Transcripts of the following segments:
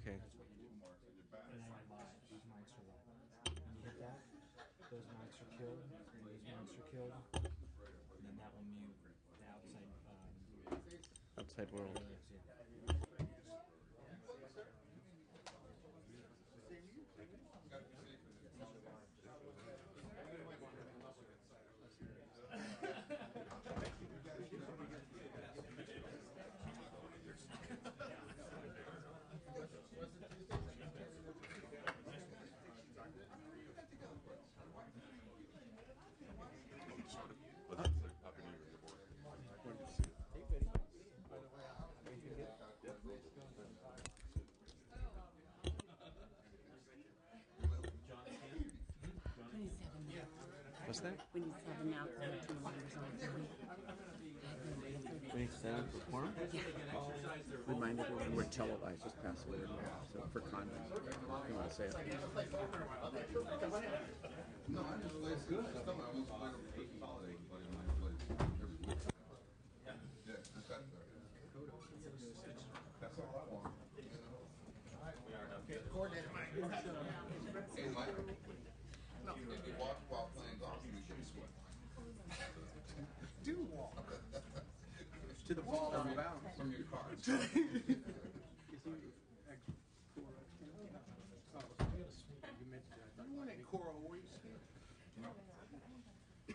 Okay. That's what you do. And then live. These mics are live. When you hit that, those mics are killed, and these mics are killed, and then that will mute the Outside world. What's that? We need 7 now, 2 members on the phone. We need 7 for quorum? Remind everyone we're televised this past week, so for content, if you want to say it. No, I just play good. I thought I was playing a consolidated, but in my place every week. Yeah, that's all I want. Okay, coordinator Mike. Hey, Mike. No, if you walk while playing golf, you should sweat. Do walk. To the ball on bounds. From your car. You want that Coral Reefs? No. I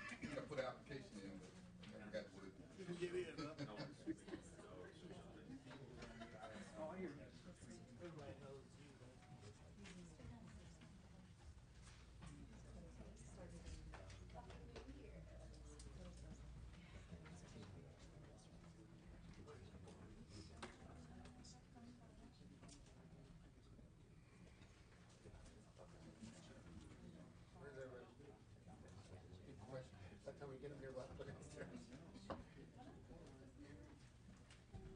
put an application in, but I forgot what it You can get in, huh? Good question. By the time we get them here, we'll have to put it downstairs.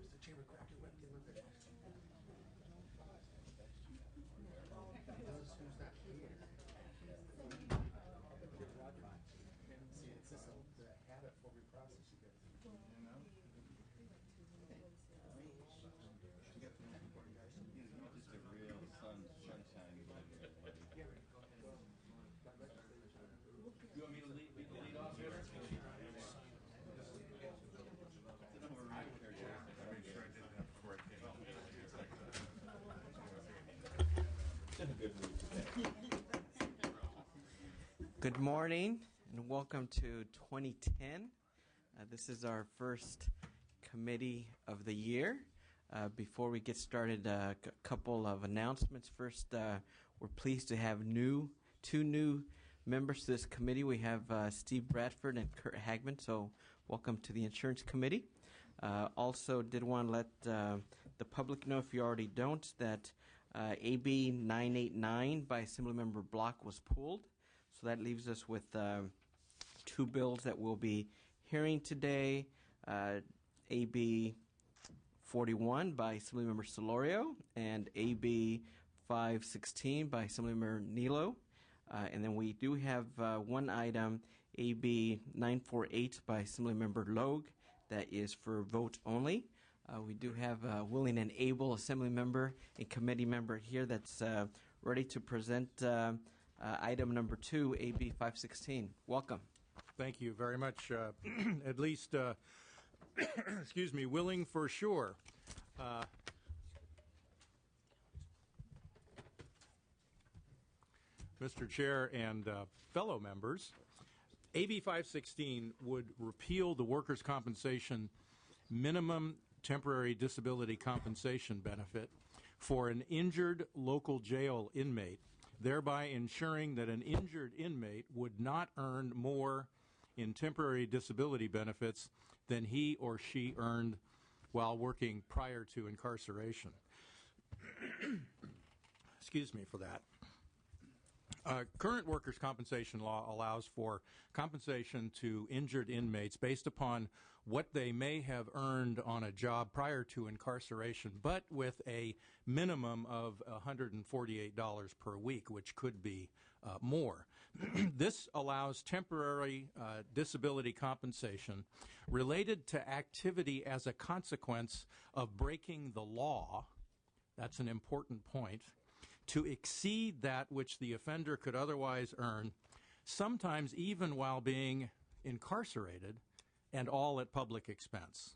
Mr. Chairman, crack your webcam up there. Those who's not here. See, it's just the habit for reprocess you get. You know? Just a real sunshine. You want me to lead off here? Good morning and welcome to 2010. This is our first committee of the year. Before we get started, a couple of announcements. First, we're pleased to have two new members to this committee. We have Steve Bradford and Kurt Hagman, so welcome to the Insurance Committee. Also did want to let the public know, if you already don't, that AB 989 by Assemblymember Block was pulled. So that leaves us with 2 bills that we'll be hearing today. AB 41 by Assemblymember Solorio and AB 516 by Assemblymember Nilo. And then we do have one item, AB 948 by Assemblymember Logue, that is for vote only. We do have a willing and able Assembly member and committee member here that's ready to present item number 2, AB 516. Welcome. Thank you very much. At least, excuse me, willing for sure. Mr. Chair and fellow members, AB 516 would repeal the workers' compensation minimum temporary disability compensation benefit for an injured local jail inmate, thereby ensuring that an injured inmate would not earn more in temporary disability benefits than he or she earned while working prior to incarceration. Excuse me for that. Current workers' compensation law allows for compensation to injured inmates based upon what they may have earned on a job prior to incarceration, but with a minimum of $148 per week, which could be more. This allows temporary disability compensation related to activity as a consequence of breaking the law that's an important point, to exceed that which the offender could otherwise earn, sometimes even while being incarcerated, and all at public expense.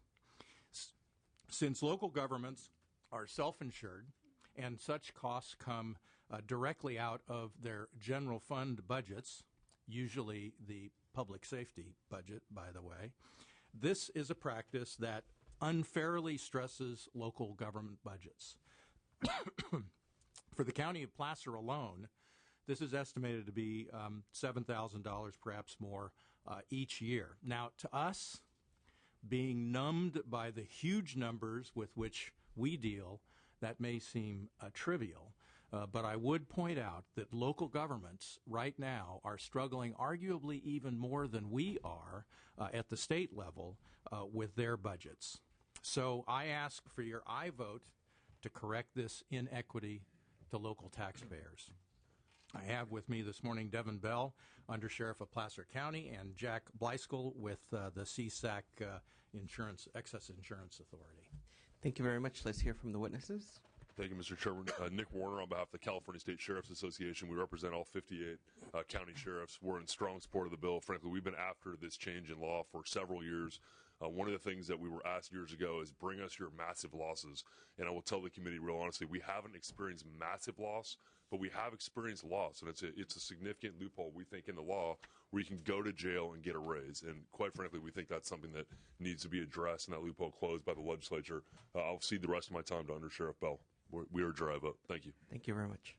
Since local governments are self-insured and such costs come directly out of their general fund budgets, usually the public safety budget, by the way, this is a practice that unfairly stresses local government budgets. For the county of Placer alone, this is estimated to be $7,000, perhaps more, each year. Now, to us, being numbed by the huge numbers with which we deal, that may seem trivial. But I would point out that local governments right now are struggling arguably even more than we are at the state level with their budgets. So I ask for your aye vote to correct this inequity to local taxpayers. I have with me this morning Devin Bell, Undersheriff of Placer County, and Jack Blyskell with the CSAC Excess Insurance Authority. Thank you very much. Let's hear from the witnesses. Thank you, Mr. Chairman. Nick Warner on behalf of the California State Sheriff's Association. We represent all 58 county sheriffs. We're in strong support of the bill. Frankly, we've been after this change in law for several years. One of the things that we were asked years ago is bring us your massive losses. And I will tell the committee real honestly, we haven't experienced massive loss, but we have experienced loss. And it's a significant loophole, we think, in the law where you can go to jail and get a raise. And quite frankly, we think that's something that needs to be addressed and that loophole closed by the legislature. I'll cede the rest of my time to Undersheriff Bell. We are dry vote. Thank you. Thank you very much.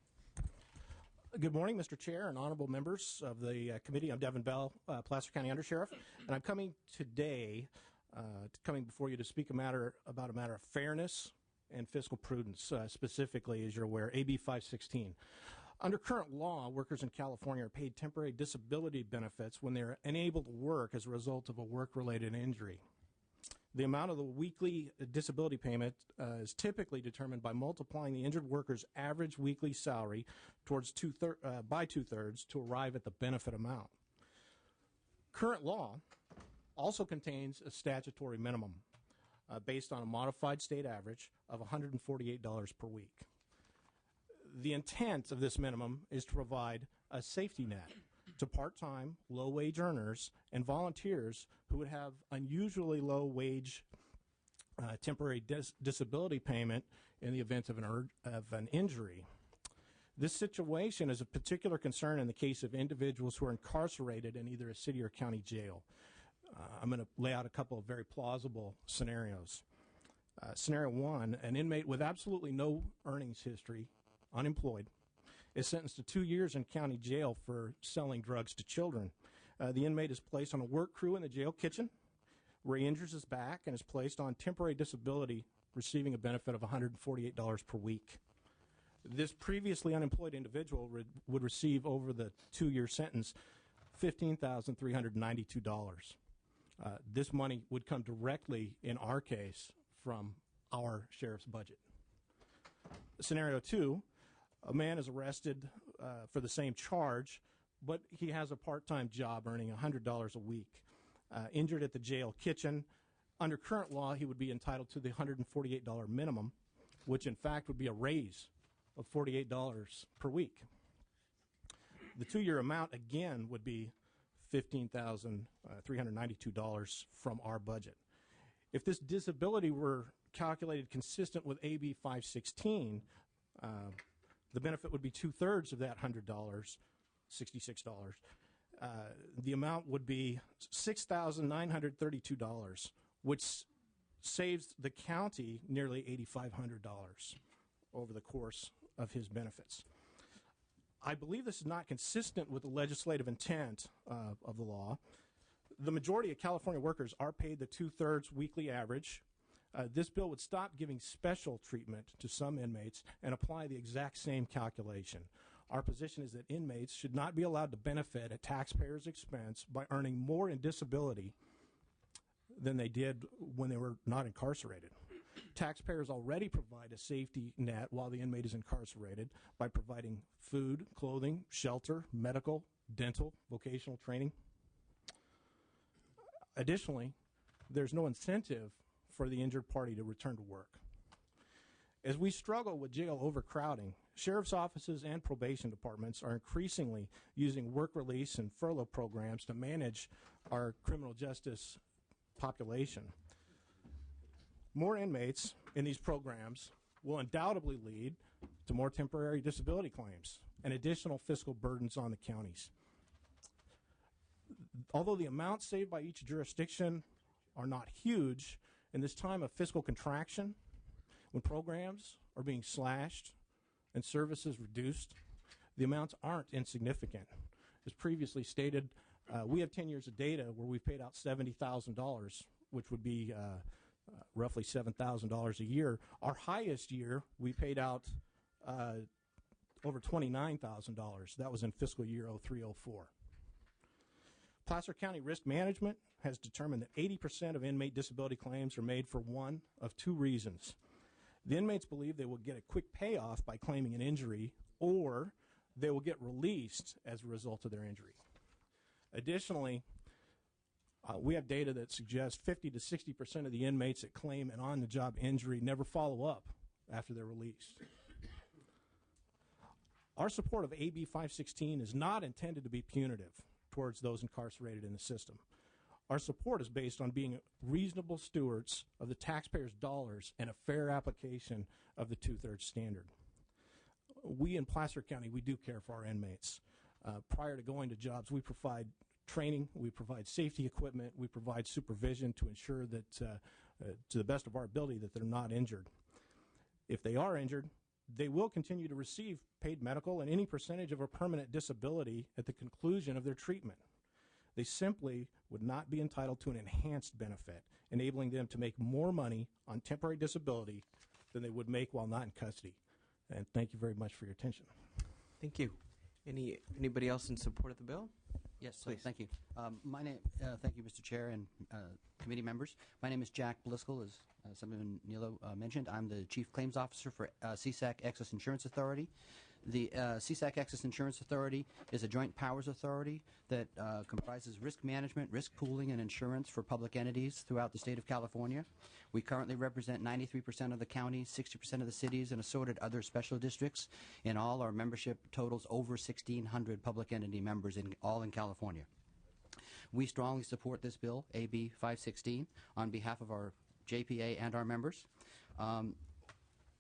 Good morning, Mr. Chair and honorable members of the committee. I'm Devin Bell, Placer County Undersheriff, and I'm coming today before you to speak about a matter of fairness and fiscal prudence, specifically, as you're aware, AB 516. Under current law, workers in California are paid temporary disability benefits when they're unable to work as a result of a work-related injury. The amount of the weekly disability payment is typically determined by multiplying the injured worker's average weekly salary by two-thirds to arrive at the benefit amount. Current law also contains a statutory minimum based on a modified state average of $148 per week. The intent of this minimum is to provide a safety net to part-time, low-wage earners and volunteers who would have unusually low-wage temporary disability payment in the event of an injury. This situation is of particular concern in the case of individuals who are incarcerated in either a city or county jail. I'm going to lay out a couple of very plausible scenarios. Scenario one, an inmate with absolutely no earnings history, unemployed, is sentenced to 2 years in county jail for selling drugs to children. The inmate is placed on a work crew in the jail kitchen where he injures his back and is placed on temporary disability, receiving a benefit of $148 per week. This previously unemployed individual would receive over the 2-year sentence $15,392. This money would come directly, in our case, from our sheriff's budget. Scenario two, a man is arrested for the same charge, but he has a part-time job earning $100 a week. Injured at the jail kitchen, under current law, he would be entitled to the $148 minimum, which in fact would be a raise of $48 per week. The 2-year amount, again, would be $15,392 from our budget. If this disability were calculated consistent with AB 516, the benefit would be 2/3 of that $100, $66. The amount would be $6,932, which saves the county nearly $8,500 over the course of his benefits. I believe this is not consistent with the legislative intent of the law. The majority of California workers are paid the 2/3 weekly average. This bill would stop giving special treatment to some inmates and apply the exact same calculation. Our position is that inmates should not be allowed to benefit at taxpayers' expense by earning more in disability than they did when they were not incarcerated. Taxpayers already provide a safety net while the inmate is incarcerated by providing food, clothing, shelter, medical, dental, vocational training. Additionally, there's no incentive for the injured party to return to work. As we struggle with jail overcrowding, sheriff's offices and probation departments are increasingly using work release and furlough programs to manage our criminal justice population. More inmates in these programs will undoubtedly lead to more temporary disability claims and additional fiscal burdens on the counties. Although the amounts saved by each jurisdiction are not huge, in this time of fiscal contraction, when programs are being slashed and services reduced, the amounts aren't insignificant. As previously stated, we have 10 years of data where we've paid out $70,000, which would be roughly $7,000 a year. Our highest year, we paid out over $29,000. That was in fiscal year 03-04. Placer County Risk Management has determined that 80% of inmate disability claims are made for one of two reasons. The inmates believe they will get a quick payoff by claiming an injury, or they will get released as a result of their injury. Additionally, we have data that suggests 50 to 60% of the inmates that claim an on-the-job injury never follow up after they're released. Our support of AB 516 is not intended to be punitive towards those incarcerated in the system. Our support is based on being reasonable stewards of the taxpayers' dollars and a fair application of the two-thirds standard. We in Placer County, we do care for our inmates. Prior to going to jobs, we provide training, we provide safety equipment, we provide supervision to ensure that, to the best of our ability, that they're not injured. If they are injured, they will continue to receive paid medical and any percentage of a permanent disability at the conclusion of their treatment. They simply would not be entitled to an enhanced benefit, enabling them to make more money on temporary disability than they would make while not in custody. And thank you very much for your attention. Thank you. Anybody else in support of the bill? Yes, Please. thank you. Thank you, Mr. Chair and committee members. My name is Jack Bliscoll, as Assemblyman Nilo mentioned. I'm the Chief Claims Officer for CSAC Excess Insurance Authority. The CSAC Excess Insurance Authority is a joint powers authority that comprises risk management, risk pooling, and insurance for public entities throughout the state of California. We currently represent 93% of the counties, 60% of the cities, and assorted other special districts. In all, our membership totals over 1,600 public entity members all in California. We strongly support this bill, AB 516, on behalf of our JPA and our members.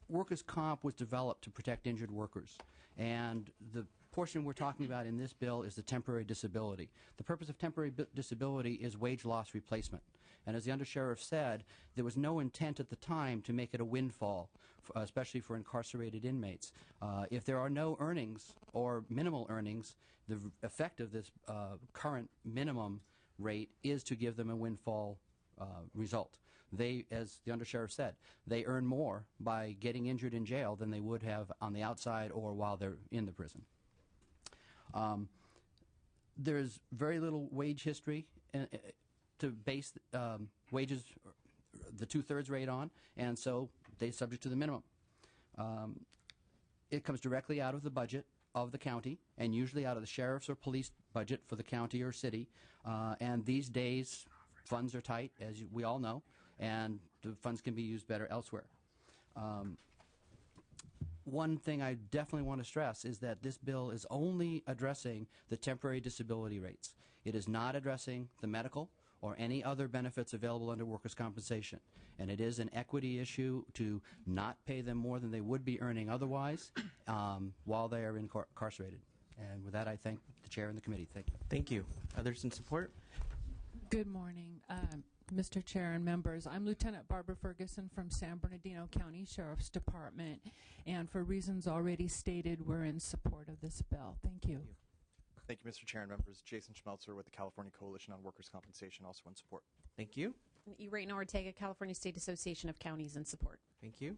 Workers' comp was developed to protect injured workers, and the portion we're talking about in this bill is the temporary disability. The purpose of temporary disability is wage loss replacement. And as the undersheriff said, there was no intent at the time to make it a windfall, especially for incarcerated inmates. If there are no earnings or minimal earnings, the effect of this current minimum rate is to give them a windfall result. They, as the undersheriff said, they earn more by getting injured in jail than they would have on the outside or while they're in the prison. There's very little wage history to base wages, the two-thirds rate on, and so they're subject to the minimum. It comes directly out of the budget of the county and usually out of the sheriff's or police budget for the county or city. And these days, funds are tight, as we all know, and the funds can be used better elsewhere. One thing I definitely want to stress is that this bill is only addressing the temporary disability rates. It is not addressing the medical or any other benefits available under workers' compensation. And it is an equity issue to not pay them more than they would be earning otherwise while they are incarcerated. And with that, I thank the chair and the committee. Thank you. Thank you. Others in support? Good morning, Mr. Chair and members. I'm Lieutenant Barbara Ferguson from San Bernardino County Sheriff's Department, and for reasons already stated, we're in support of this bill. Thank you. Thank you, Mr. Chair and members. Jason Schmelzer with the California Coalition on Workers' Compensation, also in support. Thank you. Irene Ortega, California State Association of Counties, in support. Thank you.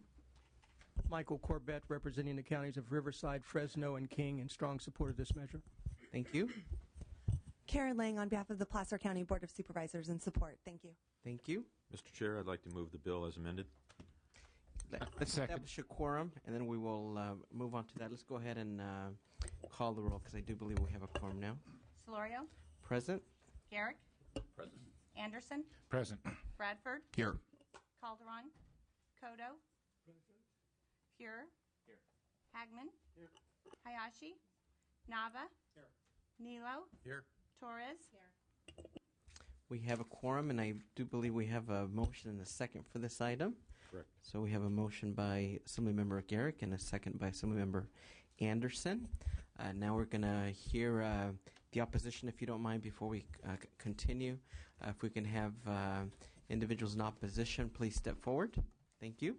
Michael Corbett, representing the counties of Riverside, Fresno, and King, in strong support of this measure. Thank you. Karen Lang on behalf of the Placer County Board of Supervisors in support. Thank you. Thank you. Mr. Chair, I'd like to move the bill as amended. Let's establish a quorum, and then we will move on to that. Let's go ahead and call the roll, because I do believe we have a quorum now. Solorio? Present. Garrick? Present. Anderson? Present. Bradford? Here. Calderon? Kodo? Pure. Hagman. Hayashi. Nava. Nilo. Here. Torres. We have a quorum, and I do believe we have a motion and a second for this item. Correct. So we have a motion by Assemblymember Garrick and a second by Assemblymember Anderson. Now we're going to hear the opposition, if you don't mind, before we continue. If we can have individuals in opposition, please step forward. Thank you.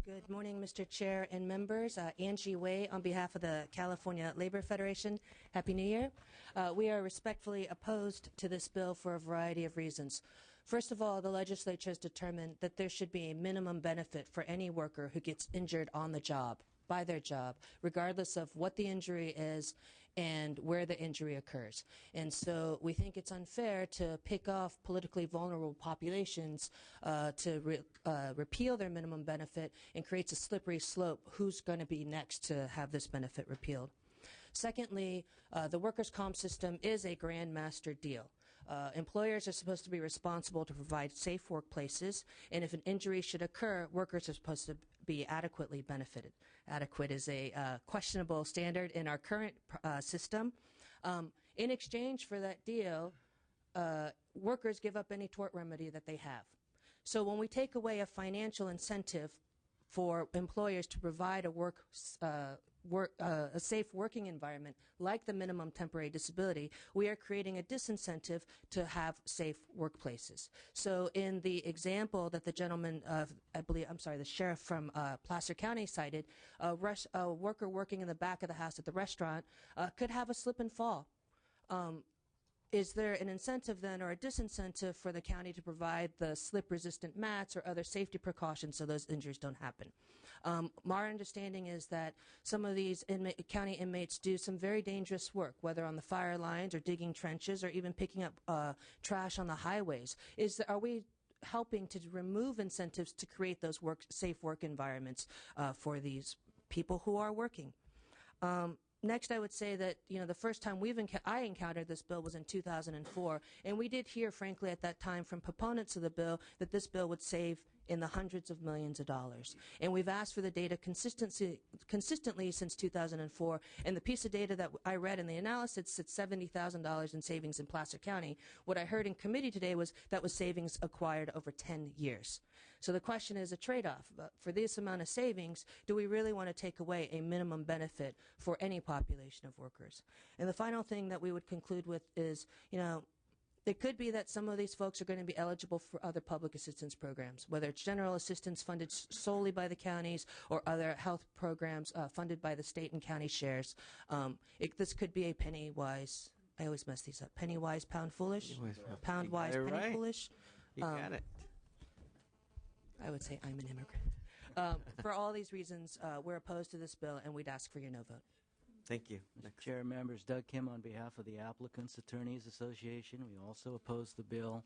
Good morning, Mr. Chair and members. Angie Way on behalf of the California Labor Federation. Happy New Year. We are respectfully opposed to this bill for a variety of reasons. First of all, the legislature has determined that there should be a minimum benefit for any worker who gets injured on the job, by their job, regardless of what the injury is and where the injury occurs. And so we think it's unfair to pick off politically vulnerable populations to repeal their minimum benefit, and creates a slippery slope who's going to be next to have this benefit repealed. Secondly, the workers' comp system is a grandmaster deal. Employers are supposed to be responsible to provide safe workplaces, and if an injury should occur, workers are supposed to be adequately benefited. Adequate is a questionable standard in our current system. In exchange for that deal, workers give up any tort remedy that they have. So when we take away a financial incentive for employers to provide a safe working environment like the minimum temporary disability, we are creating a disincentive to have safe workplaces. So in the example that the gentleman, the sheriff from Placer County cited, a worker working in the back of the house at the restaurant could have a slip and fall. Is there an incentive then or a disincentive for the county to provide the slip-resistant mats or other safety precautions so those injuries don't happen? My understanding is that some of these county inmates do some very dangerous work, whether on the fire lines or digging trenches or even picking up trash on the highways. Are we helping to remove incentives to create those safe work environments for these people who are working? Next, I would say that the first time I encountered this bill was in 2004, and we did hear, frankly, at that time from proponents of the bill that this bill would save in the hundreds of millions of dollars. And we've asked for the data consistently since 2004, and the piece of data that I read in the analysis said $70,000 in savings in Placer County. What I heard in committee today was that was savings acquired over 10 years. So the question is a trade-off. For this amount of savings, do we really want to take away a minimum benefit for any population of workers? And the final thing that we would conclude with is, it could be that some of these folks are going to be eligible for other public assistance programs, whether it's general assistance funded solely by the counties or other health programs funded by the state and county shares. This could be a penny wise. I always mess these up. Penny wise, pound foolish. Pound wise, penny foolish. You got it. I would say I'm an immigrant. For all these reasons, we're opposed to this bill, and we'd ask for your no vote. Thank you. Mr. Chair, members, Doug Kim on behalf of the Applicants Attorneys Association. We also oppose the bill.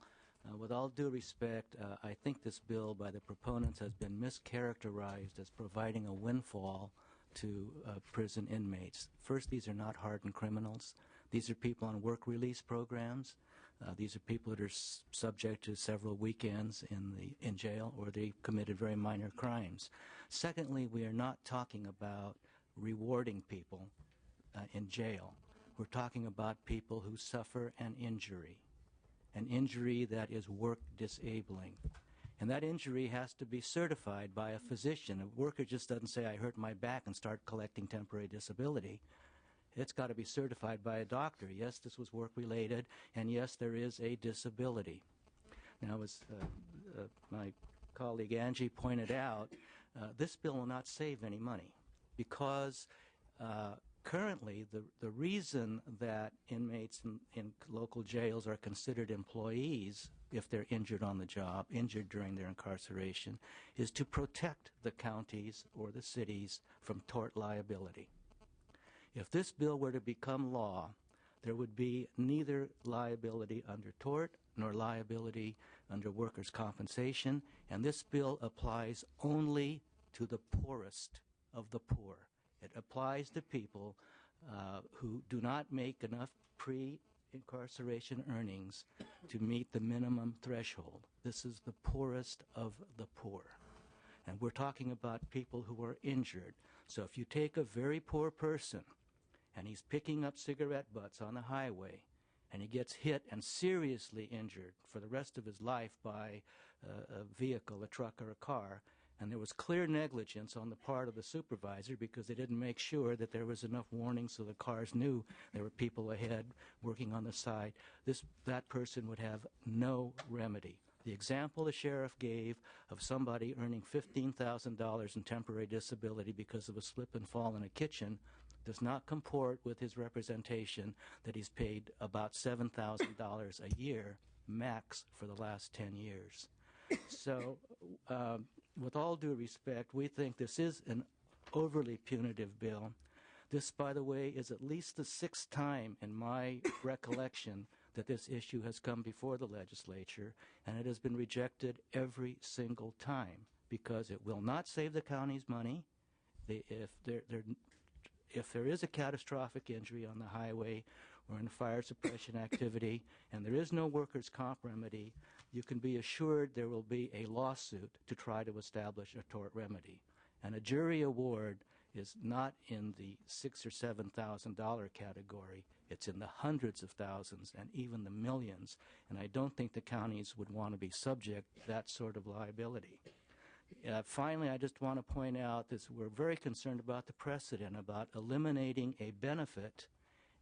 With all due respect, I think this bill by the proponents has been mischaracterized as providing a windfall to prison inmates. First, these are not hardened criminals. These are people on work release programs. These are people that are subject to several weekends in jail, or they committed very minor crimes. Secondly, we are not talking about rewarding people in jail. We're talking about people who suffer an injury that is work disabling. And that injury has to be certified by a physician. A worker just doesn't say, I hurt my back, and start collecting temporary disability. It's got to be certified by a doctor. Yes, this was work-related, and yes, there is a disability. Now, as my colleague Angie pointed out, this bill will not save any money because currently the reason that inmates in local jails are considered employees if they're injured on the job, injured during their incarceration, is to protect the counties or the cities from tort liability. If this bill were to become law, there would be neither liability under tort nor liability under workers' compensation, and this bill applies only to the poorest of the poor. It applies to people who do not make enough pre-incarceration earnings to meet the minimum threshold. This is the poorest of the poor. And we're talking about people who are injured. So if you take a very poor person and he's picking up cigarette butts on the highway and he gets hit and seriously injured for the rest of his life by a vehicle, a truck or a car, and there was clear negligence on the part of the supervisor because they didn't make sure that there was enough warning so the cars knew there were people ahead working on the side, that person would have no remedy. The example the sheriff gave of somebody earning $15,000 in temporary disability because of a slip and fall in a kitchen does not comport with his representation that he's paid about $7,000 a year max for the last 10 years. So with all due respect, we think this is an overly punitive bill. This, by the way, is at least the sixth time in my recollection that this issue has come before the legislature, and it has been rejected every single time because it will not save the county's money. If there is a catastrophic injury on the highway or in fire suppression activity and there is no workers' comp remedy, you can be assured there will be a lawsuit to try to establish a tort remedy. And a jury award is not in the $6,000 or $7,000 category. It's in the hundreds of thousands and even the millions. And I don't think the counties would want to be subject to that sort of liability. Finally, I just want to point out that we're very concerned about the precedent, about eliminating a benefit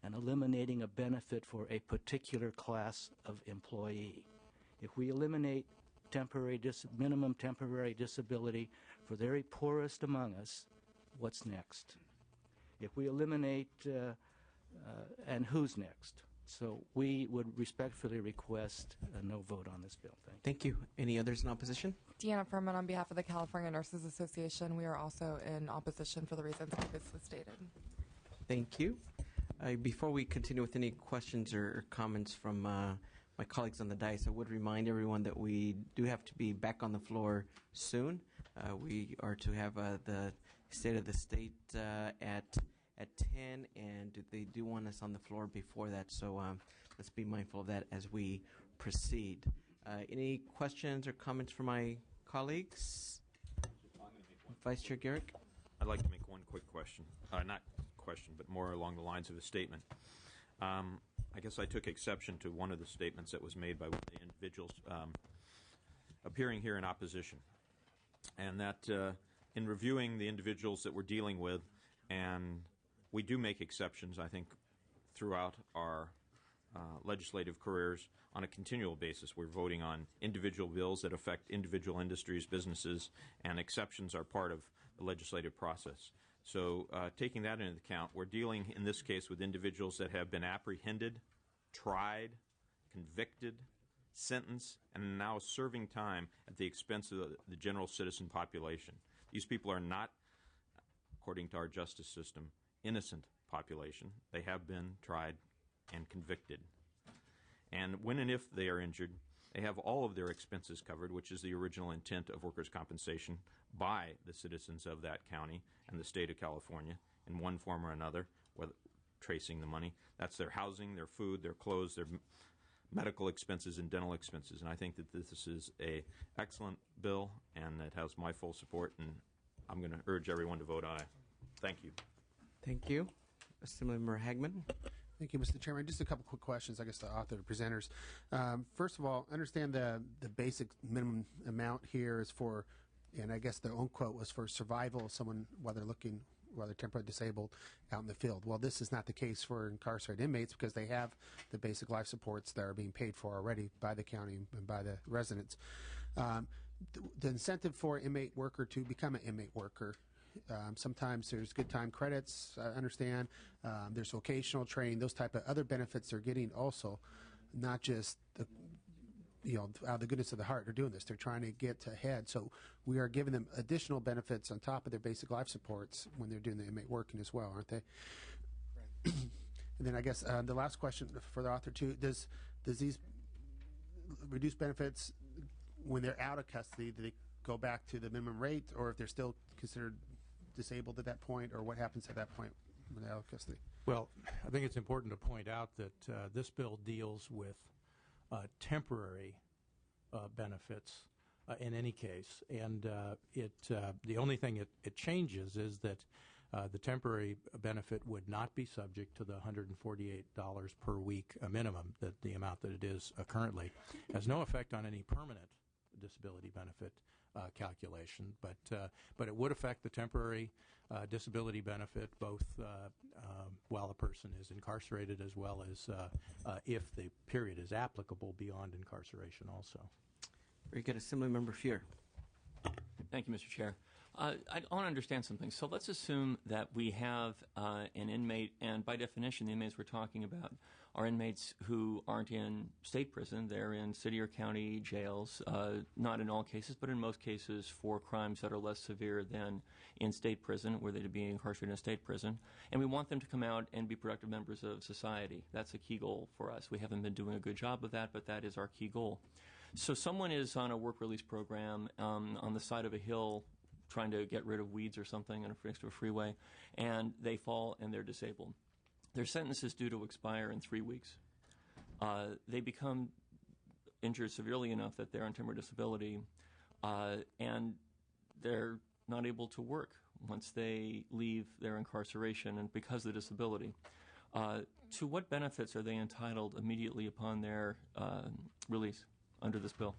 and eliminating a benefit for a particular class of employee. If we eliminate minimum temporary disability for the very poorest among us, what's next? If we eliminate, and who's next? So we would respectfully request a no vote on this bill. Thank you. Any others in opposition? Deanna Furman on behalf of the California Nurses Association. We are also in opposition for the reasons previously stated. Thank you. Before we continue with any questions or comments from my colleagues on the dais, I would remind everyone that we do have to be back on the floor soon. We are to have the State of the State at 10, and they do want us on the floor before that, so let's be mindful of that as we proceed. Any questions or comments from my colleagues? Vice Chair Garrick? I'd like to make one quick question. Not question, but more along the lines of a statement. I guess I took exception to one of the statements that was made by one of the individuals appearing here in opposition, and that in reviewing the individuals that we're dealing with, and we do make exceptions, I think, throughout our legislative careers on a continual basis. We're voting on individual bills that affect individual industries, businesses, and exceptions are part of the legislative process. So taking that into account, we're dealing in this case with individuals that have been apprehended, tried, convicted, sentenced, and now serving time at the expense of the general citizen population. These people are not, according to our justice system, innocent population. They have been tried and convicted. And when and if they are injured, they have all of their expenses covered, which is the original intent of workers' compensation by the citizens of that county and the state of California in one form or another, whether tracing the money. That's their housing, their food, their clothes, their medical expenses and dental expenses. And I think that this is an excellent bill, and it has my full support, and I'm going to urge everyone to vote aye. Thank you. Thank you. Assemblymember Hagman. Thank you, Mr. Chairman. Just a couple quick questions, I guess, to author, the presenters. First of all, understand the basic minimum amount here is for, and I guess their own quote was for survival of someone while they're temporarily disabled out in the field. Well, this is not the case for incarcerated inmates because they have the basic life supports that are being paid for already by the county and by the residents. The incentive for an inmate worker to become an inmate worker, sometimes there's good time credits, I understand. There's vocational training, those type of other benefits they're getting also, not just out of the goodness of the heart they're doing this. They're trying to get ahead. So we are giving them additional benefits on top of their basic life supports when they're doing the inmate working as well, aren't they? Right. And then I guess the last question for the author too, does these reduced benefits when they're out of custody, do they go back to the minimum rate, or if they're still considered disabled at that point, or what happens at that point when they're out of custody? Well, I think it's important to point out that this bill deals with temporary benefits in any case, and the only thing it changes is that the temporary benefit would not be subject to the $148 per week minimum, the amount that it is currently. It has no effect on any permanent disability benefit calculation, but it would affect the temporary disability benefit both while a person is incarcerated as well as if the period is applicable beyond incarceration also. Very good. Assemblymember Fuhr. Thank you, Mr. Chair. I want to understand something. So let's assume that we have an inmate, and by definition, the inmates we're talking about are inmates who aren't in state prison. They're in city or county jails, not in all cases, but in most cases for crimes that are less severe than in state prison, where they'd be incarcerated in a state prison. And we want them to come out and be productive members of society. That's a key goal for us. We haven't been doing a good job of that, but that is our key goal. So someone is on a work release program on the side of a hill trying to get rid of weeds or something next to a freeway, and they fall and they're disabled. Their sentence is due to expire in 3 weeks. They become injured severely enough that they're on temporary disability, and they're not able to work once they leave their incarceration and because of the disability. To what benefits are they entitled immediately upon their release under this bill?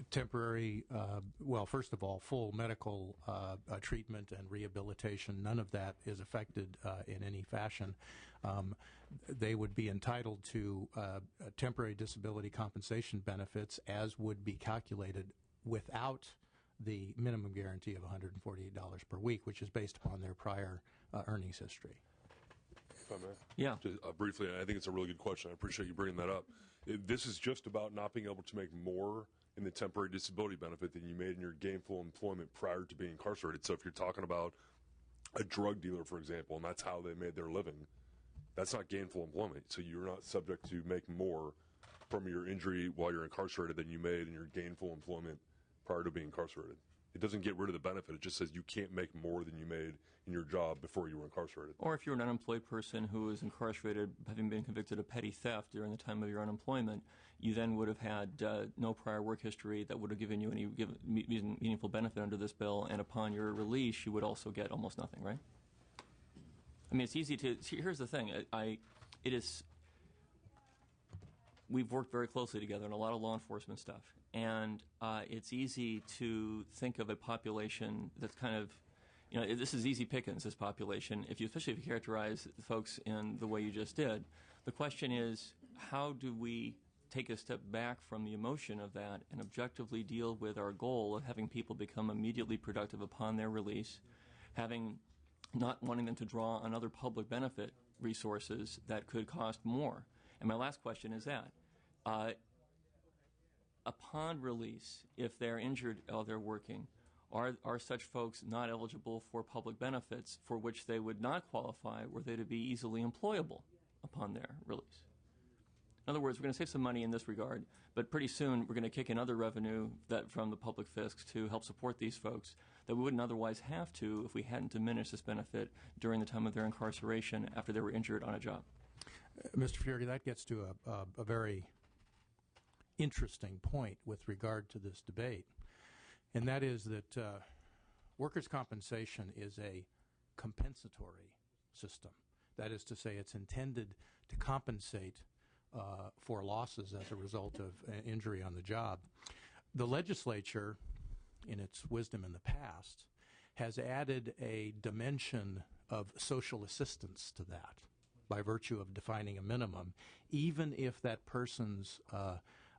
Temporary, well, first of all, full medical treatment and rehabilitation. None of that is affected in any fashion. They would be entitled to temporary disability compensation benefits as would be calculated without the minimum guarantee of $148 per week, which is based upon their prior earnings history. If I may? Yeah. Just, briefly, I think it's a really good question. I appreciate you bringing that up. This is just about not being able to make more in the temporary disability benefit than you made in your gainful employment prior to being incarcerated. So if you're talking about a drug dealer, for example, and that's how they made their living, that's not gainful employment. So you're not subject to make more from your injury while you're incarcerated than you made in your gainful employment prior to being incarcerated. It doesn't get rid of the benefit. It just says you can't make more than you made in your job before you were incarcerated. Or if you're an unemployed person who is incarcerated, having been convicted of petty theft during the time of your unemployment, you then would have had no prior work history that would have given you any meaningful benefit under this bill, and upon your release, you would also get almost nothing, right? I mean, it's easy to see. Here's the thing. We've worked very closely together on a lot of law enforcement stuff, and it's easy to think of a population that's kind of, this is easy pickings, this population, especially if you characterize the folks in the way you just did. The question is, how do we take a step back from the emotion of that and objectively deal with our goal of having people become immediately productive upon their release, not wanting them to draw on other public benefit resources that could cost more. And my last question is that, upon release, if they're injured while they're working, are such folks not eligible for public benefits for which they would not qualify were they to be easily employable upon their release? In other words, we're going to save some money in this regard, but pretty soon we're going to kick in other revenue from the public fisc to help support these folks that we wouldn't otherwise have to if we hadn't diminished this benefit during the time of their incarceration after they were injured on a job. Mr. Fiordi, that gets to a very interesting point with regard to this debate, and that is that workers' compensation is a compensatory system. That is to say, it's intended to compensate for losses as a result of injury on the job. The legislature, in its wisdom in the past, has added a dimension of social assistance to that by virtue of defining a minimum, even if that person's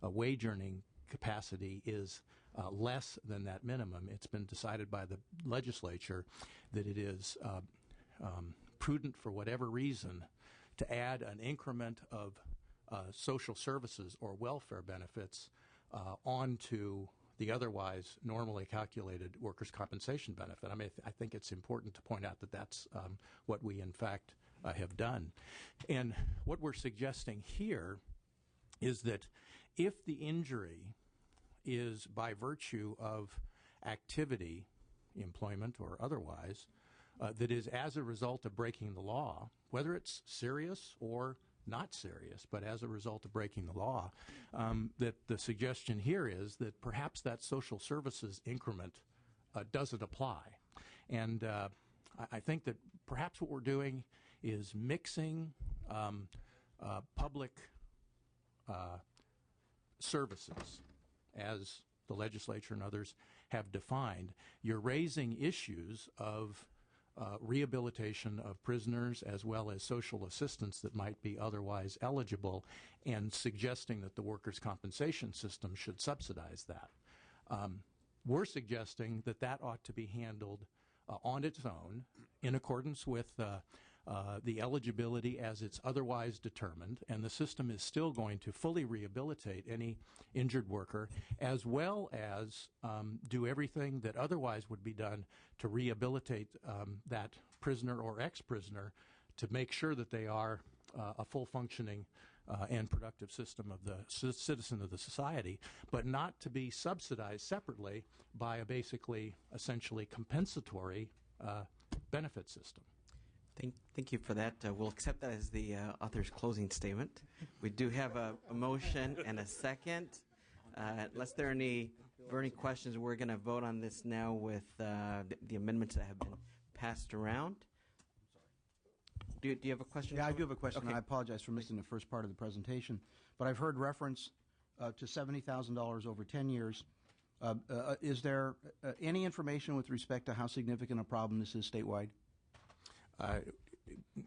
wage earning capacity is less than that minimum. It's been decided by the legislature that it is prudent for whatever reason to add an increment of social services or welfare benefits onto the otherwise normally calculated workers' compensation benefit. I mean, I think it's important to point out that that's what we in fact have done. And what we're suggesting here is that if the injury is by virtue of activity, employment or otherwise, that is as a result of breaking the law, whether it's serious or not serious, but as a result of breaking the law, that the suggestion here is that perhaps that social services increment doesn't apply. And I think that perhaps what we're doing is mixing public services, as the legislature and others have defined. You're raising issues of rehabilitation of prisoners as well as social assistance that might be otherwise eligible, and suggesting that the workers' compensation system should subsidize that. We're suggesting that that ought to be handled on its own in accordance with the eligibility as it's otherwise determined, and the system is still going to fully rehabilitate any injured worker, as well as do everything that otherwise would be done to rehabilitate that prisoner or ex-prisoner to make sure that they are a full functioning and productive system of the citizen of the society, but not to be subsidized separately by a basically essentially compensatory benefit system. Thank you for that. We'll accept that as the author's closing statement. We do have a motion and a second. Unless there are any burning questions, we're going to vote on this now with the amendments that have been passed around. Do you have a question? Yeah, I do have a question. Okay. And I apologize for missing the first part of the presentation. But I've heard reference to $70,000 over 10 years. Is there any information with respect to how significant a problem this is statewide?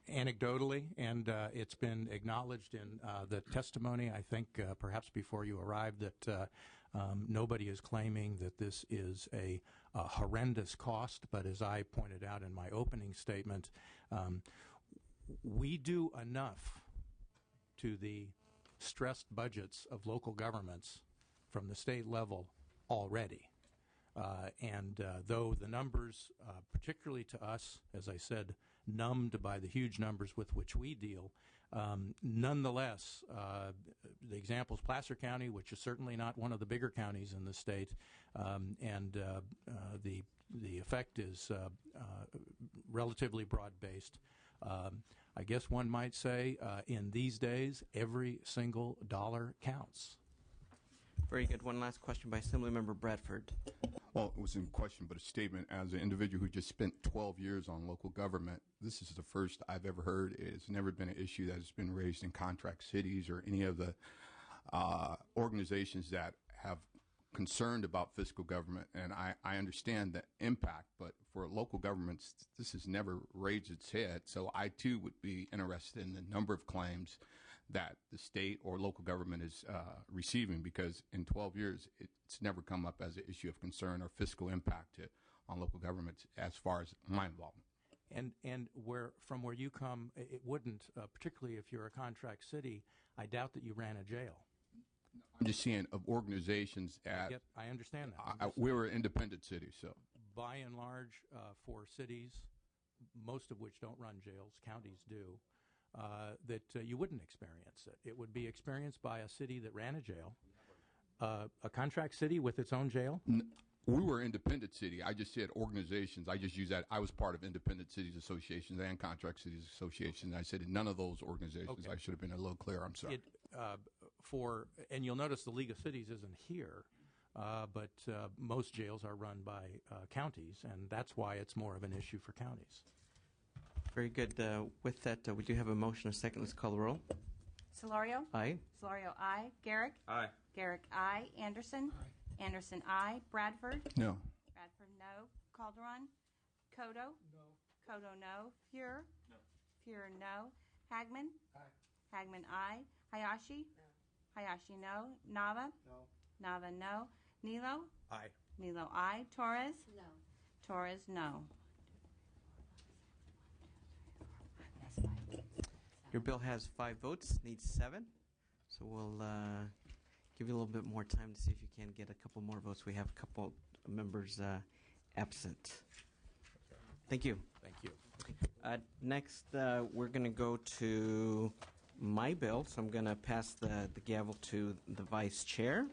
Anecdotally, and it's been acknowledged in the testimony, I think perhaps before you arrived, that nobody is claiming that this is a horrendous cost, but as I pointed out in my opening statement, we do enough to the stressed budgets of local governments from the state level already. Though the numbers, particularly to us, as I said, numbed by the huge numbers with which we deal, nonetheless, the example is Placer County, which is certainly not one of the bigger counties in the state, and the effect is relatively broad-based. I guess one might say in these days, every single dollar counts. Very good. One last question by Assemblymember Bradford. Well, it wasn't a question, but a statement. As an individual who just spent 12 years on local government, this is the first I've ever heard. It's never been an issue that has been raised in contract cities or any of the organizations that have concerned about fiscal government. And I understand the impact, but for local governments, this has never raised its head. So I, too, would be interested in the number of claims that the state or local government is receiving, because in 12 years, it's never come up as an issue of concern or fiscal impact on local governments as far as my involvement. And from where you come, it wouldn't, particularly if you're a contract city. I doubt that you ran a jail. I'm just saying of organizations at... I understand that. We were an independent city, so... By and large, for cities, most of which don't run jails, counties do, that you wouldn't experience it. It would be experienced by a city that ran a jail, a contract city with its own jail. We were an independent city. I just said organizations. I just used that. I was part of independent cities associations and contract cities associations. I said in none of those organizations. Okay. I should have been a little clearer. I'm sorry. And you'll notice the League of Cities isn't here, but most jails are run by counties, and that's why it's more of an issue for counties. Very good. With that, we do have a motion. A second. Let's call the roll. Solorio? Aye. Solorio, aye. Garrick? Aye. Garrick, aye. Anderson? Aye. Anderson, aye. Bradford? No. Bradford, no. Calderon? Kodo? No. Kodo, no. Fuhr? No. Fuhr, no. Hagman? Aye. Hagman, aye. Hayashi? No. Hayashi, no. Nava? No. Nava, no. Nilo? Aye. Nilo, aye. Torres? No. Torres, no. Your bill has 5 votes, needs 7. So we'll give you a little bit more time to see if you can get a couple more votes. We have a couple members absent. Thank you. Thank you. Next, we're going to go to my bill. So I'm going to pass the gavel to the vice chair.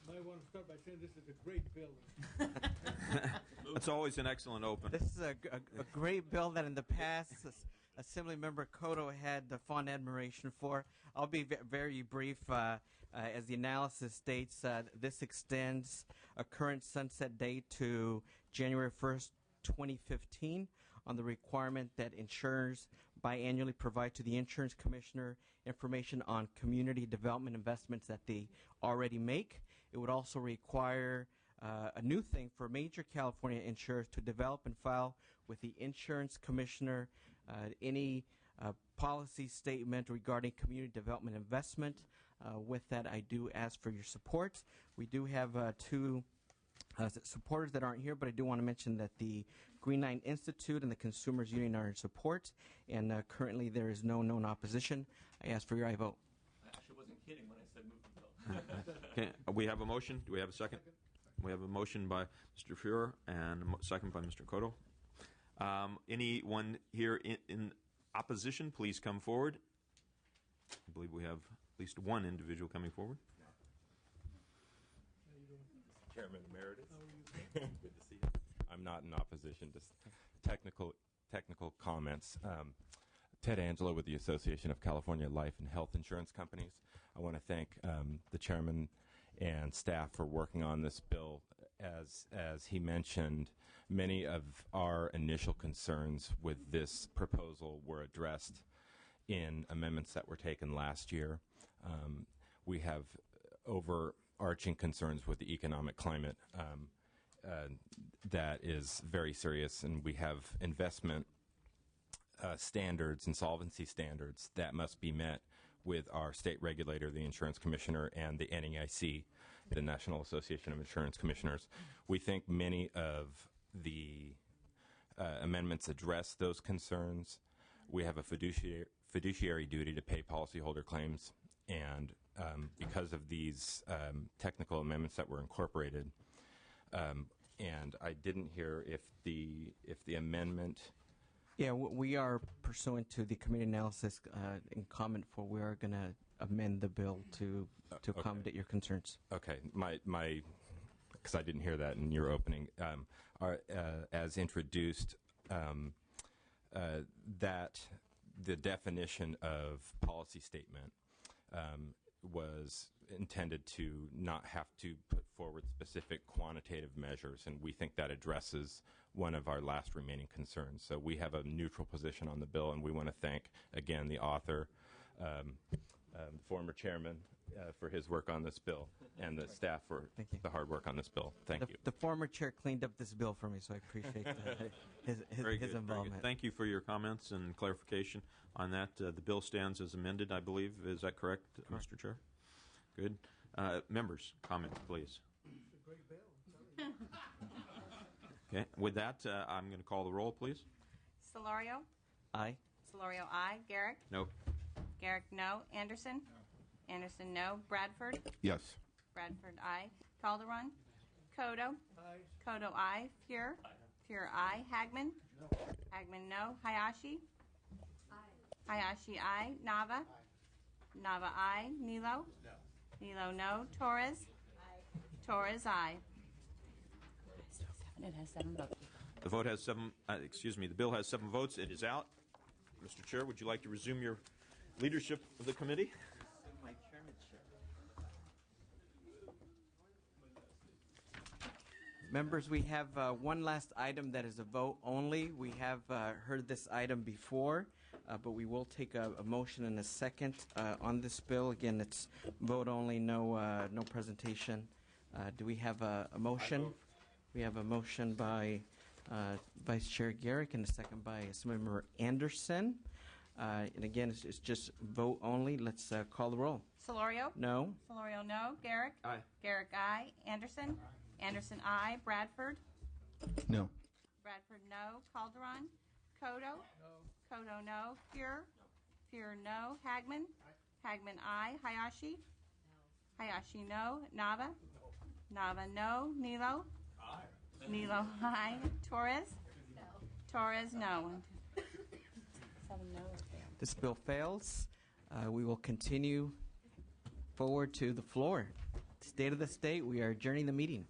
might want to start by saying this is a great bill. It's always an excellent open. This is a great bill that in the past Assemblymember Cotto had the fond admiration for. I'll be very brief. As the analysis states, this extends a current sunset date to January 1st, 2015 on the requirement that insurers biannually provide to the insurance commissioner information on community development investments that they already make. It would also require a new thing for major California insurers to develop and file with the insurance commissioner any policy statement regarding community development investment. With that, I do ask for your support. We do have two supporters that aren't here, but I do want to mention that the Green Line Institute and the Consumers Union are in support, and currently there is no known opposition. I ask for your aye vote. I actually wasn't kidding when I said move the bill. Okay, we have a motion. Do we have a second? We have a motion by Mr. Fuhrer and a second by Mr. Cotto. Anyone here in opposition, please come forward. I believe we have at least one individual coming forward. Chairman Emeritus. Good to see you. I'm not in opposition, just technical comments. Ted Angelo with the Association of California Life and Health Insurance Companies. I want to thank the chairman and staff for working on this bill. As he mentioned, many of our initial concerns with this proposal were addressed in amendments that were taken last year. We have overarching concerns with the economic climate that is very serious, and we have investment standards and solvency standards that must be met with our state regulator, the insurance commissioner, and the NAIC, the National Association of Insurance Commissioners. We think many of the amendments address those concerns. We have a fiduciary duty to pay policyholder claims, and because of these technical amendments that were incorporated, and I didn't hear if the amendment. Yeah, we are pursuant to the committee analysis in comment for we are going to amend the bill to accommodate your concerns. Okay, my because I didn't hear that in your opening. As introduced, that the definition of policy statement was intended to not have to put forward specific quantitative measures, and we think that addresses one of our last remaining concerns. So we have a neutral position on the bill, and we want to thank, again, the author, former chairman, for his work on this bill, and the staff for the hard work on this bill. Thank you. The former chair cleaned up this bill for me, so I appreciate his involvement. Thank you for your comments and clarification on that. The bill stands as amended, I believe. Is that correct, Mr. Chair? Good. Members, comments, please. Okay. With that, I'm going to call the roll, please. Solorio? Aye. Solorio, aye. Garrick? No. Garrick, no. Anderson? No. Anderson, no. Bradford? Yes. Bradford, aye. Calderon? Cotto? Aye. Cotto, aye. Fuhrer? Fuhrer, aye. Hagman? No. Hagman, no. Hayashi? Aye. Hayashi, aye. Nava? Aye. Nava, aye. Nilo? No. Nilo, no. Torres? Aye. Torres, aye. It has 7 votes. The vote has 7, the bill has 7 votes. It is out. Mr. Chair, would you like to resume your leadership of the committee? My chairmanship. Members, we have one last item that is a vote only. We have heard this item before, but we will take a motion in a second on this bill. Again, it's vote only, no presentation. Do we have a motion? We have a motion by Vice Chair Garrick and a second by Assemblymember Anderson. And again, it's just vote only. Let's call the roll. Solorio? No. Solorio, no. Garrick? Aye. Garrick, aye. Anderson? Anderson, aye. Bradford? No. Bradford, no. Calderon? Cotto? No. Cotto, no. Fuhrer? Fuhrer, no. Hagman? Hagman, aye. Hayashi? No. Hayashi, no. Nava? Nava, no. Nilo? Aye. Nilo, aye. Torres? No. Torres, no. 7 no's. This bill fails. We will continue forward to the floor. State of the state, we are adjourning the meeting.